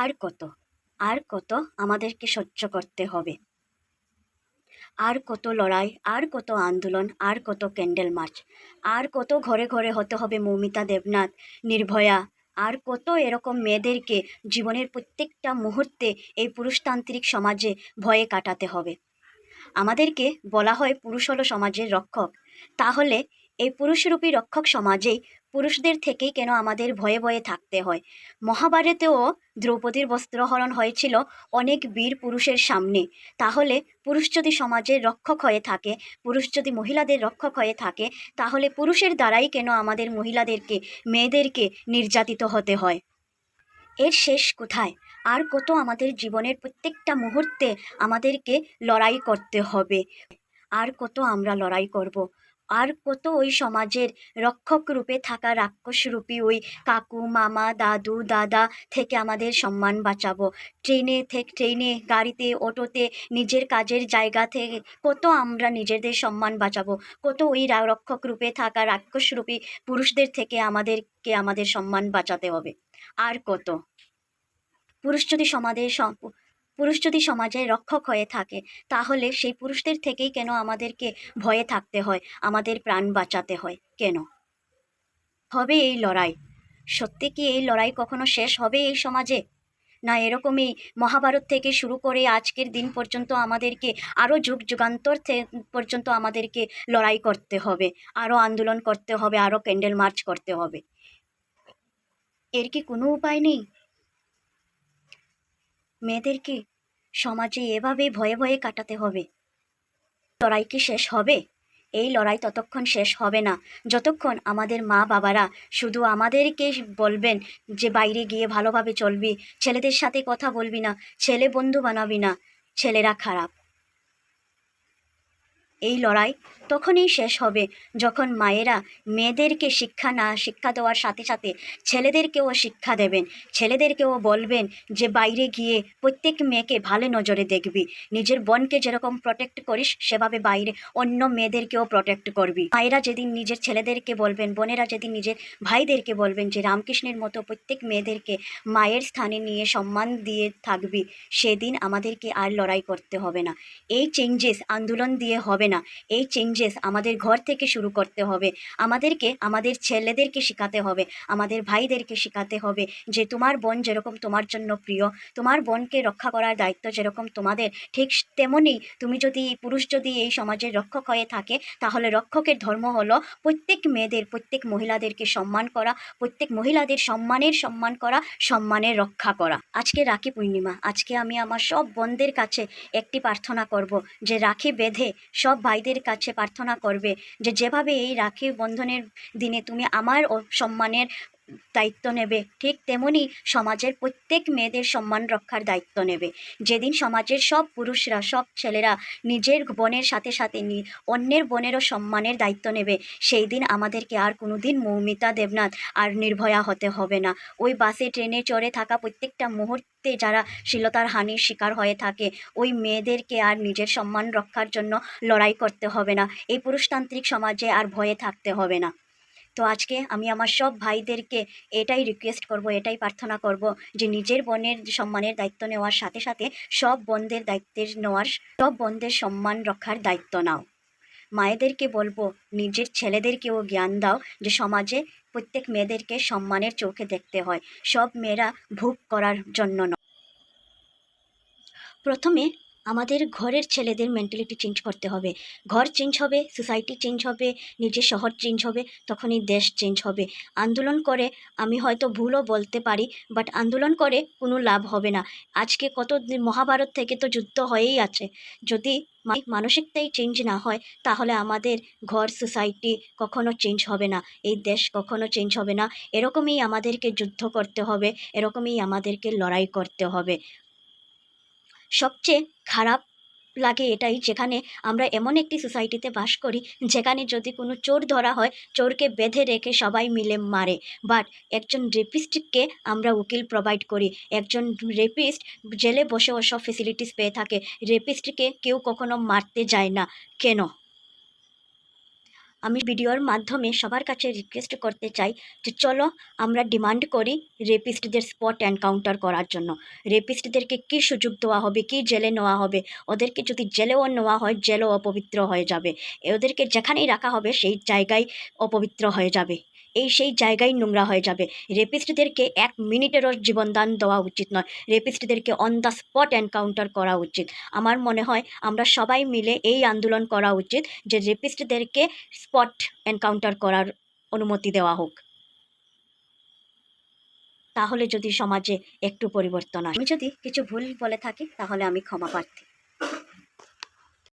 আর কত আর কত আমাদেরকে সহ্য করতে হবে? আর কত লড়াই, আর কত আন্দোলন, আর কত ক্যান্ডেল মার্চ, আর কত ঘরে ঘরে হতে হবে মৌমিতা দেবনাথ, নির্ভয়া, আর কত এরকম মেয়েদেরকে জীবনের প্রত্যেকটা মুহূর্তে এই পুরুষতান্ত্রিক সমাজে ভয়ে কাটাতে হবে। আমাদেরকে বলা হয় পুরুষ হলো সমাজের রক্ষক, তাহলে এই পুরুষরূপী রক্ষক সমাজেই পুরুষদের থেকেই কেন আমাদের ভয়ে ভয়ে থাকতে হয়? মহাভারতেও দ্রৌপদীর বস্ত্রহরণ হয়েছিল অনেক বীর পুরুষের সামনে। তাহলে পুরুষ যদি সমাজের রক্ষক হয়ে থাকে, পুরুষ যদি মহিলাদের রক্ষক হয়ে থাকে, তাহলে পুরুষের দ্বারাই কেন আমাদের মহিলাদেরকে, মেয়েদেরকে নির্যাতিত হতে হয়? এর শেষ কোথায়? আর কত আমাদের জীবনের প্রত্যেকটা মুহূর্তে আমাদেরকে লড়াই করতে হবে? আর কত আমরা লড়াই করব? আর কত ওই সমাজের রক্ষক রূপে থাকা রাক্ষসরূপী ওই কাকু, মামা, দাদু, দাদা থেকে আমাদের সম্মান বাঁচাবো? ট্রেনে, গাড়িতে, অটোতে, নিজের কাজের জায়গা থেকে কত আমরা নিজেদের সম্মান বাঁচাবো? কত ওই রক্ষক রূপে থাকা রাক্ষসরূপী পুরুষদের থেকে আমাদেরকে আমাদের সম্মান বাঁচাতে হবে? আর কত? পুরুষ যদি সমাজের রক্ষক হয়ে থাকে, তাহলে সেই পুরুষদের থেকেই কেন আমাদেরকে ভয়ে থাকতে হয়, আমাদের প্রাণ বাঁচাতে হয় কেন? হবে এই লড়াই? সত্যি কি এই লড়াই কখনো শেষ হবে এই সমাজে? না এরকমই মহাভারত থেকে শুরু করে আজকের দিন পর্যন্ত আমাদেরকে আরও যুগ যুগান্তর পর্যন্ত আমাদেরকে লড়াই করতে হবে, আরও আন্দোলন করতে হবে, আরও ক্যান্ডেল মার্চ করতে হবে? এর কি কোনো উপায় নেই? মেয়েদেরকে সমাজে এভাবে ভয়ে ভয়ে কাটাতে হবে? লড়াই কি শেষ হবে? এই লড়াই ততক্ষণ শেষ হবে না যতক্ষণ আমাদের মা বাবারা শুধু আমাদেরকে বলবেন যে বাইরে গিয়ে ভালোভাবে চলবি, ছেলেদের সাথে কথা বলবি না, ছেলে বন্ধু বানাবি না, ছেলেরা খারাপ। এই লড়াই তখনই শেষ হবে যখন মায়েরা মেয়েদেরকে শিক্ষা দেওয়ার সাথে সাথে ছেলেদেরকেও শিক্ষা দেবেন, ছেলেদেরকেও বলবেন যে বাইরে গিয়ে প্রত্যেক মেয়েকে ভালো নজরে দেখবি, নিজের বোনকে যেরকম প্রোটেক্ট করিস সেভাবে বাইরে অন্য মেয়েদেরকেও প্রোটেক্ট করবি। মায়েরা যেদিন নিজের ছেলেদেরকে বলবেন, বোনেরা যেদিন নিজের ভাইদেরকে বলবেন যে রামকৃষ্ণের মতো প্রত্যেক মেয়েদেরকে মায়ের স্থানে নিয়ে সম্মান দিয়ে থাকবি, সেদিন আমাদেরকে আর লড়াই করতে হবে না। এই চেঞ্জেস আন্দোলন দিয়ে হবে না, এই চেঞ্জেস আমাদের ঘর থেকে শুরু করতে হবে। আমাদেরকে আমাদের ছেলেদেরকে শেখাতে হবে, আমাদের ভাইদেরকে শেখাতে হবে যে তোমার বোন যেরকম তোমার জন্য প্রিয়, তোমার বোনকে রক্ষা করার দায়িত্ব যেরকম তোমাদের, ঠিক তেমনই পুরুষ যদি এই সমাজের রক্ষক হয়ে থাকে, তাহলে রক্ষকের ধর্ম হলো প্রত্যেক মেয়েদের, প্রত্যেক মহিলাদেরকে সম্মান করা, প্রত্যেক মহিলাদের সম্মান করা, সম্মানের রক্ষা করা। আজকে রাখি পূর্ণিমা, আজকে আমি আমার সব বোনদের কাছে একটি প্রার্থনা করব যে রাখি বেঁধে সব ভাইদের কাছে প্রার্থনা করবে যে যেভাবে এই রাখি বন্ধনের দিনে তুমি আমার সম্মানের দায়িত্ব নেবে, ঠিক তেমনি সমাজের প্রত্যেক মেয়েদের সম্মান রক্ষার দায়িত্ব নেবে। যেদিন সমাজের সব পুরুষরা, সব ছেলেরা নিজের বোনের সাথে সাথে অন্যের বোনেরও সম্মানের দায়িত্ব নেবে, সেই দিন আমাদেরকে আর কোনোদিন মৌমিতা দেবনাথ আর নির্ভয়া হতে হবে না। ওই বাসে ট্রেনে চড়ে থাকা প্রত্যেকটা মুহূর্তে যারা শ্লীলতার হানির শিকার হয়ে থাকে, ওই মেয়েদেরকে আর নিজের সম্মান রক্ষার জন্য লড়াই করতে হবে না, এই পুরুষতান্ত্রিক সমাজে আর ভয়ে থাকতে হবে না। তো আজকে আমি আমার সব ভাইদেরকে এটাই রিকোয়েস্ট করব, এটাই প্রার্থনা করব যে নিজের বোনের সম্মানের দায়িত্ব নেওয়ার সাথে সাথে সব বোনদের সম্মান রক্ষার দায়িত্ব নাও। মায়েদেরকে বলবো নিজের ছেলেদেরকেও জ্ঞান দাও যে সমাজে প্রত্যেক মেয়েদেরকে সম্মানের চোখে দেখতে হয়, সব মেয়েরা ভোগ করার জন্য নয়। প্রথমে আমাদের ঘরের ছেলেদের মেন্টালিটি চেঞ্জ করতে হবে। ঘর চেঞ্জ হবে, সোসাইটি চেঞ্জ হবে, নিজের শহর চেঞ্জ হবে, তখনই দেশ চেঞ্জ হবে। আন্দোলন করে আমি হয়তো ভুলও বলতে পারি, বাট আন্দোলন করে কোনো লাভ হবে না। আজকে মহাভারত থেকে তো যুদ্ধ হয়েই আছে। যদি মানসিকতাই চেঞ্জ না হয়, তাহলে আমাদের ঘর, সোসাইটি কখনো চেঞ্জ হবে না, এই দেশ কখনো চেঞ্জ হবে না। এরকমই আমাদেরকে যুদ্ধ করতে হবে, এরকমই আমাদেরকে লড়াই করতে হবে। সবচেয়ে খারাপ লাগে এটাই, যেখানে আমরা এমন একটি সোসাইটিতে বাস করি যেখানে যদি কোনো চোর ধরা হয়, চোরকে বেঁধে রেখে সবাই মিলে মারে, বাট একজন রেপিস্টকে আমরা উকিল প্রোভাইড করি। একজন রেপিস্ট জেলে বসে ওসব ফেসিলিটিস পেয়ে থাকে, রেপিস্টকে কেউ কখনো মারতে যায় না। কেন? আমি ভিডিওর মাধ্যমে সবার কাছে রিকোয়েস্ট করতে চাই যে চলো আমরা ডিমান্ড করি রেপিস্টদের স্পট এনকাউন্টার করার জন্য। রেপিস্টদেরকে কী সুযোগ দেওয়া হবে, কী জেলে নেওয়া হবে, ওদেরকে যদি জেলেও নেওয়া হয় জেলও অপবিত্র হয়ে যাবে, ওদেরকে যেখানেই রাখা হবে সেই জায়গায় অপবিত্র হয়ে যাবে, সেই জায়গায় নোংরা হয়ে যাবে। রেপিস্টদেরকে 1 মিনিটেরও জীবনদান দেওয়া উচিত নয়, রেপিস্টদেরকে অন দ্য স্পট এনকাউন্টার করা উচিত। আমার মনে হয় আমরা সবাই মিলে এই আন্দোলন করা উচিত যে রেপিস্টদেরকে স্পট এনকাউন্টার করার অনুমতি দেওয়া হোক। তাহলে যদি সমাজে একটু পরিবর্তন আসে। আমি যদি কিছু ভুল বলে থাকি তাহলে আমি ক্ষমা প্রার্থী।